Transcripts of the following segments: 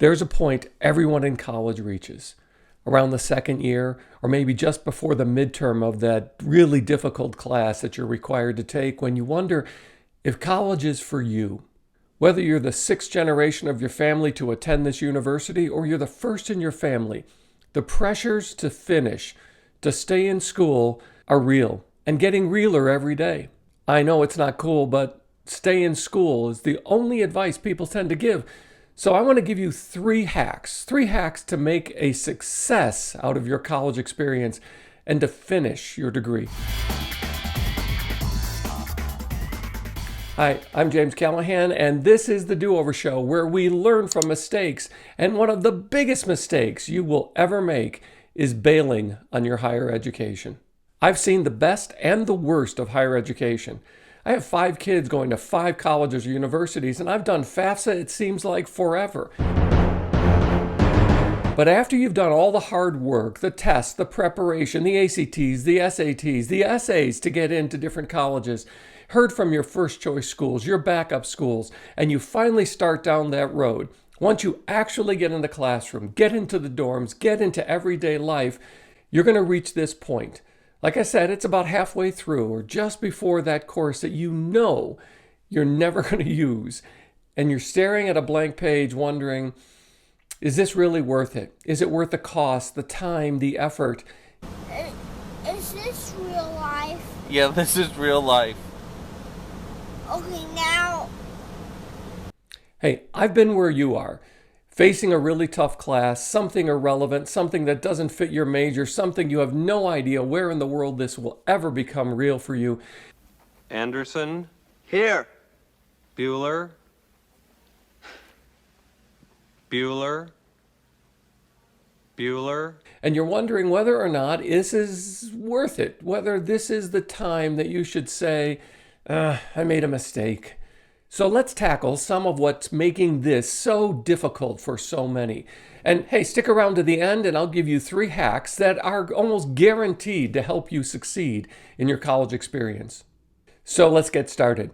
There's a point everyone in college reaches, around the second year, or maybe just before the midterm of that really difficult class that you're required to take, when you wonder if college is for you. Whether you're the sixth generation of your family to attend this university, or you're the first in your family, the pressures to finish, to stay in school, are real and getting realer every day. I know it's not cool, but stay in school is the only advice people tend to give. So I want to give you three hacks to make a success out of your college experience and to finish your degree. Hi, I'm James Callahan, and this is the Do-Over Show, where we learn from mistakes. And one of the biggest mistakes you will ever make is bailing on your higher education. I've seen the best and the worst of higher education. I have 5 kids going to 5 colleges or universities, and I've done FAFSA, it seems like, forever. But after you've done all the hard work, the tests, the preparation, the ACTs, the SATs, the essays to get into different colleges, heard from your first choice schools, your backup schools, and you finally start down that road, once you actually get in the classroom, get into the dorms, get into everyday life, you're going to reach this point. Like I said, it's about halfway through or just before that course that you know you're never going to use. And you're staring at a blank page wondering, is this really worth it? Is it worth the cost, the time, the effort? Is this real life? Yeah, this is real life. Okay, now... Hey, I've been where you are. Facing a really tough class, something irrelevant, something that doesn't fit your major, something you have no idea where in the world this will ever become real for you. Anderson. Here. Bueller. Bueller. Bueller. And you're wondering whether or not this is worth it, whether this is the time that you should say, I made a mistake. So let's tackle some of what's making this so difficult for so many. And hey, stick around to the end and I'll give you 3 hacks that are almost guaranteed to help you succeed in your college experience. So let's get started.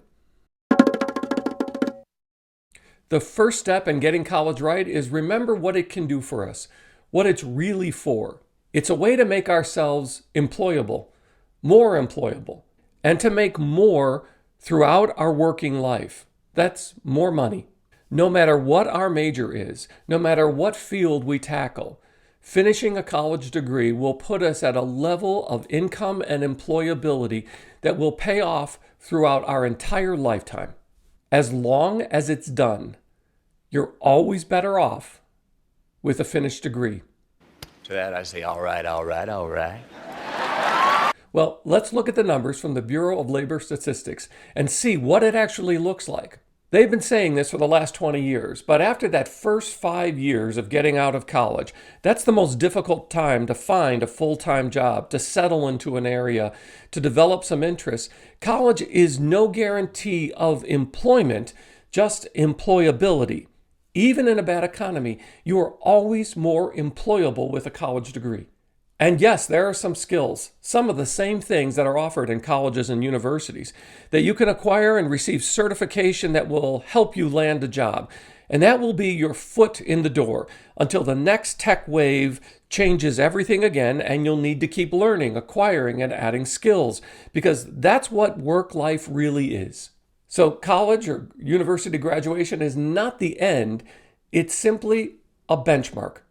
The first step in getting college right is remember what it can do for us, what it's really for. It's a way to make ourselves employable, more employable, and to make more throughout our working life. That's more money. No matter what our major is, no matter what field we tackle, finishing a college degree will put us at a level of income and employability that will pay off throughout our entire lifetime. As long as it's done, you're always better off with a finished degree. To that I say, all right, all right, all right. Well, let's look at the numbers from the Bureau of Labor Statistics and see what it actually looks like. They've been saying this for the last 20 years, but after that first 5 years of getting out of college, that's the most difficult time to find a full-time job, to settle into an area, to develop some interests. College is no guarantee of employment, just employability. Even in a bad economy, you are always more employable with a college degree. And yes, there are some skills, some of the same things that are offered in colleges and universities that you can acquire and receive certification that will help you land a job. And that will be your foot in the door until the next tech wave changes everything again and you'll need to keep learning, acquiring, and adding skills because that's what work life really is. So college or university graduation is not the end, it's simply a benchmark.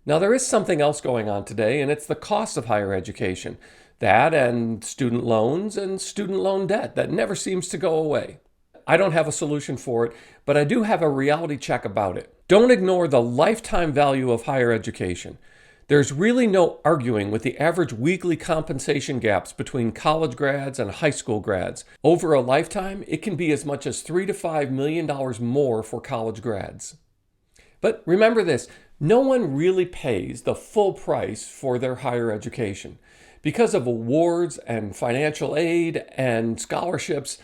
Now, there is something else going on today, and it's the cost of higher education. That and student loans and student loan debt that never seems to go away. I don't have a solution for it, but I do have a reality check about it. Don't ignore the lifetime value of higher education. There's really no arguing with the average weekly compensation gaps between college grads and high school grads. Over a lifetime, it can be as much as $3 to $5 million more for college grads. But remember this, no one really pays the full price for their higher education. Because of awards and financial aid and scholarships,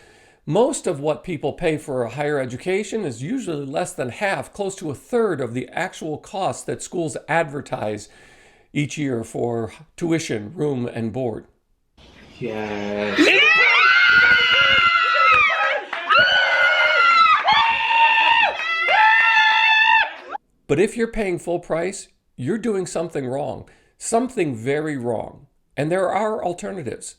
most of what people pay for a higher education is usually less than half, close to a third of the actual cost that schools advertise each year for tuition, room, and board. Yes. But if you're paying full price, you're doing something wrong, something very wrong. And there are alternatives.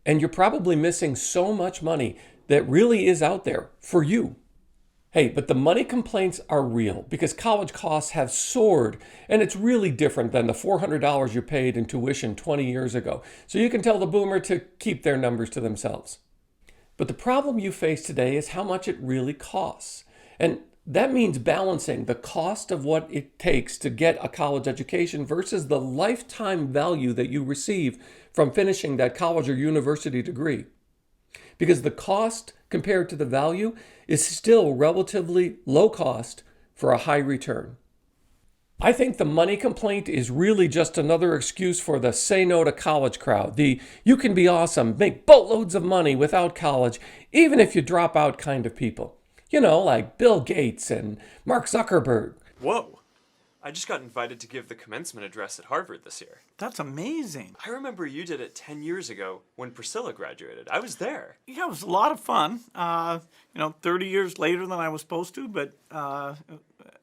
And you're probably missing so much money that really is out there for you. Hey, but the money complaints are real because college costs have soared, and it's really different than the $400 you paid in tuition 20 years ago. So you can tell the boomer to keep their numbers to themselves. But the problem you face today is how much it really costs. And that means balancing the cost of what it takes to get a college education versus the lifetime value that you receive from finishing that college or university degree. Because the cost compared to the value is still relatively low cost for a high return. I think the money complaint is really just another excuse for the say no to college crowd. The you can be awesome, make boatloads of money without college, even if you drop out kind of people. You know, like Bill Gates and Mark Zuckerberg. Whoa! I just got invited to give the commencement address at Harvard this year. That's amazing. I remember you did it 10 years ago when Priscilla graduated. I was there. Yeah, it was a lot of fun. 30 years later than I was supposed to, but I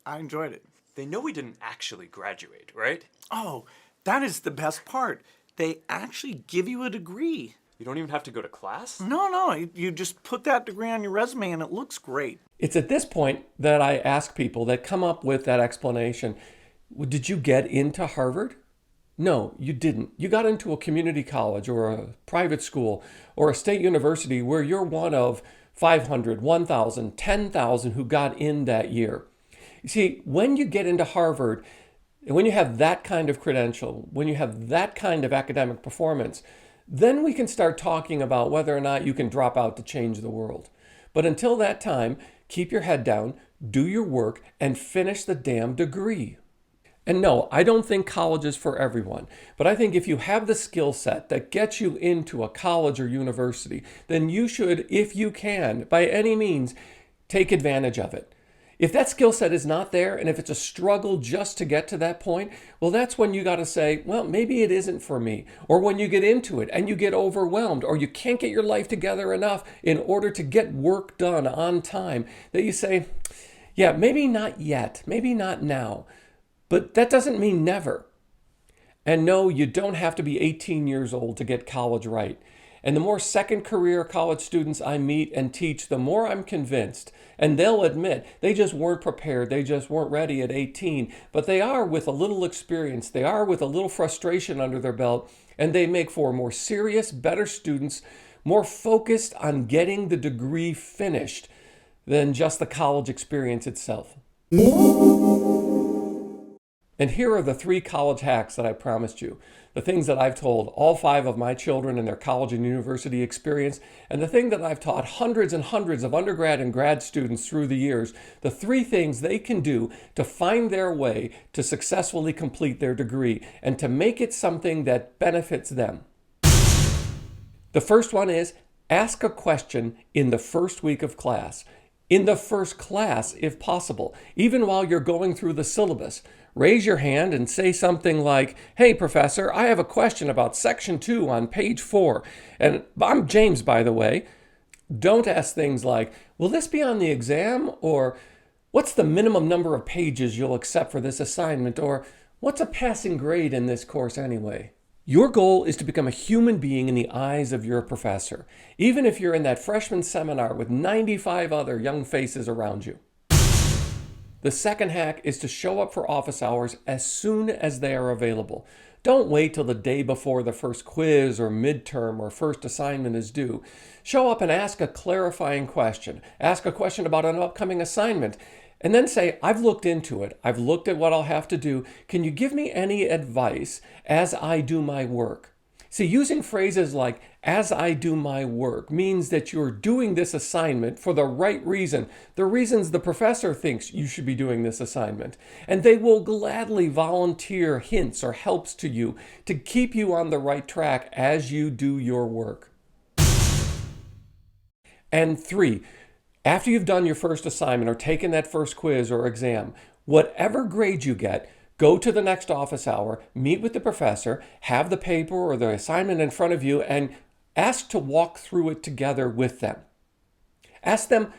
enjoyed it. They know we didn't actually graduate, right? Oh, that is the best part. They actually give you a degree. You don't even have to go to class? No, you just put that degree on your resume and it looks great. It's at this point that I ask people that come up with that explanation, did you get into Harvard? No, you didn't. You got into a community college or a private school or a state university where you're one of 500, 1,000, 10,000 who got in that year. You see, when you get into Harvard, and when you have that kind of credential, when you have that kind of academic performance, then we can start talking about whether or not you can drop out to change the world. But until that time, keep your head down, do your work, and finish the damn degree. And no, I don't think college is for everyone, but I think if you have the skill set that gets you into a college or university, then you should, if you can, by any means, take advantage of it. If that skill set is not there, and if it's a struggle just to get to that point, well, that's when you got to say, well, maybe it isn't for me. Or when you get into it and you get overwhelmed, or you can't get your life together enough in order to get work done on time, that you say, yeah, maybe not yet, maybe not now. But that doesn't mean never. And no, you don't have to be 18 years old to get college right. And the more second career college students I meet and teach, the more I'm convinced. And they'll admit they just weren't prepared. They just weren't ready at 18. But they are with a little experience. They are with a little frustration under their belt. And they make for more serious, better students, more focused on getting the degree finished than just the college experience itself. And here are the 3 college hacks that I promised you. The things that I've told all 5 of my children in their college and university experience, and the thing that I've taught hundreds and hundreds of undergrad and grad students through the years, the 3 things they can do to find their way to successfully complete their degree and to make it something that benefits them. The first one is ask a question in the first week of class. In the first class, if possible, even while you're going through the syllabus. Raise your hand and say something like, hey, professor, I have a question about section 2 on page 4. And I'm James, by the way. Don't ask things like, will this be on the exam? Or what's the minimum number of pages you'll accept for this assignment? Or what's a passing grade in this course anyway? Your goal is to become a human being in the eyes of your professor, even if you're in that freshman seminar with 95 other young faces around you. The second hack is to show up for office hours as soon as they are available. Don't wait till the day before the first quiz or midterm or first assignment is due. Show up and ask a clarifying question. Ask a question about an upcoming assignment. And then say, I've looked into it. I've looked at what I'll have to do. Can you give me any advice as I do my work? See, using phrases like, as I do my work, means that you're doing this assignment for the right reason, the reasons the professor thinks you should be doing this assignment. And they will gladly volunteer hints or helps to you to keep you on the right track as you do your work. And 3, after you've done your first assignment or taken that first quiz or exam, whatever grade you get, go to the next office hour, meet with the professor, have the paper or the assignment in front of you, and ask to walk through it together with them. Ask them,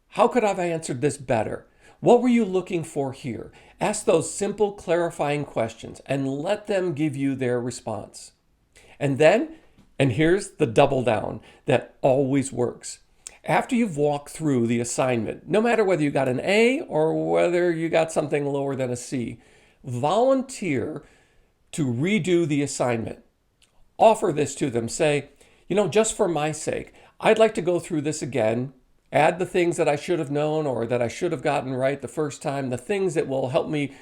how could I have answered this better? What were you looking for here? Ask those simple clarifying questions and let them give you their response. And then, and here's the double down that always works. After you've walked through the assignment, no matter whether you got an A or whether you got something lower than a C, volunteer to redo the assignment. Offer this to them. Say, just for my sake, I'd like to go through this again. Add the things that I should have known or that I should have gotten right the first time, the things that will help me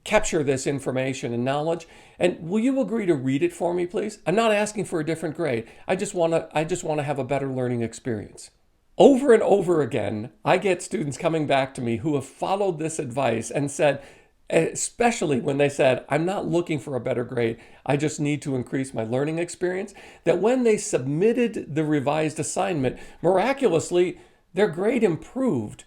capture this information and knowledge. And will you agree to read it for me, please? I'm not asking for a different grade. I just want to have a better learning experience. Over and over again, I get students coming back to me who have followed this advice and said, especially when they said, I'm not looking for a better grade, I just need to increase my learning experience, that when they submitted the revised assignment, miraculously, their grade improved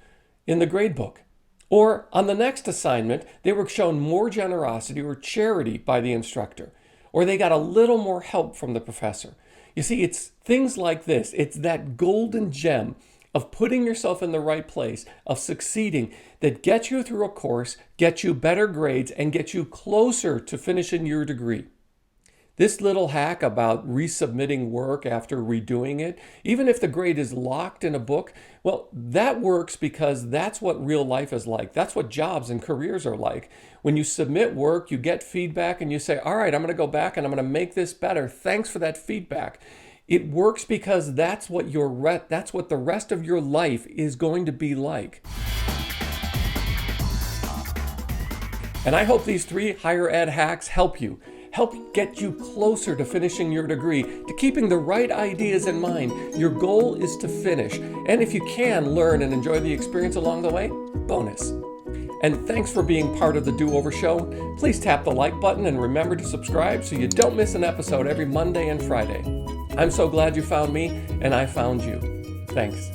in the grade book. Or on the next assignment, they were shown more generosity or charity by the instructor, or they got a little more help from the professor. You see, it's things like this. It's that golden gem of putting yourself in the right place, of succeeding, that gets you through a course, gets you better grades, and gets you closer to finishing your degree. This little hack about resubmitting work after redoing it, even if the grade is locked in a book, well, that works because that's what real life is like. That's what jobs and careers are like. When you submit work, you get feedback and you say, all right, I'm going to go back and I'm going to make this better. Thanks for that feedback. It works because that's what the rest of your life is going to be like. And I hope these 3 higher ed hacks help get you closer to finishing your degree, to keeping the right ideas in mind. Your goal is to finish. And if you can, learn and enjoy the experience along the way, bonus. And thanks for being part of the Do-Over Show. Please tap the like button and remember to subscribe so you don't miss an episode every Monday and Friday. I'm so glad you found me and I found you. Thanks.